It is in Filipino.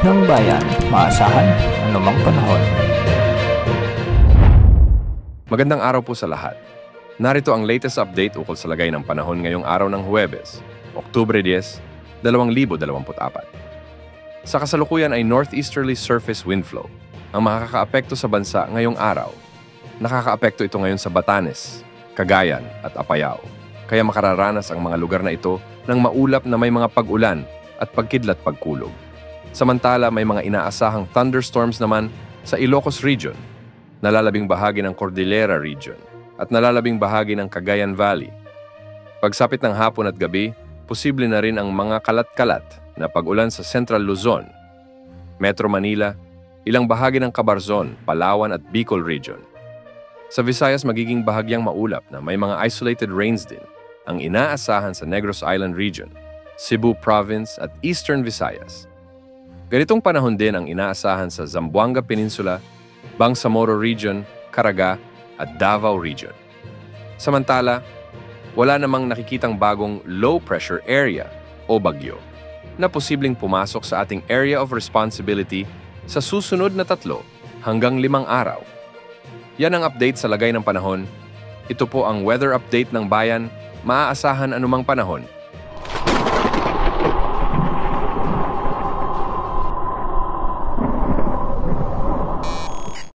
ng bayan, maasahan anumang panahon. Magandang araw po sa lahat. Narito ang latest update ukol sa lagay ng panahon ngayong araw ng Huwebes, Oktubre 10, 2024. Sa kasalukuyan ay northeasterly surface wind flow ang makakaapekto sa bansa ngayong araw. Nakakaapekto ito ngayon sa Batanes, Cagayan at Apayao, kaya makararanas ang mga lugar na ito ng maulap na may mga pag-ulan at pagkidlat pagkulog. Samantala, may mga inaasahang thunderstorms naman sa Ilocos Region, nalalabing bahagi ng Cordillera Region, at nalalabing bahagi ng Cagayan Valley. Pagsapit ng hapon at gabi, posible na rin ang mga kalat-kalat na pag-ulan sa Central Luzon, Metro Manila, ilang bahagi ng Cabarzon, Palawan at Bicol Region. Sa Visayas, magiging bahagyang maulap na may mga isolated rains din ang inaasahan sa Negros Island Region, Cebu Province at Eastern Visayas. Ganitong panahon din ang inaasahan sa Zamboanga Peninsula, Bangsamoro Region, Caraga at Davao Region. Samantala, wala namang nakikitang bagong low-pressure area o bagyo na posibleng pumasok sa ating area of responsibility sa susunod na 3 hanggang 5 araw. Yan ang update sa lagay ng panahon. Ito po ang weather update ng bayan. Maaasahan anumang panahon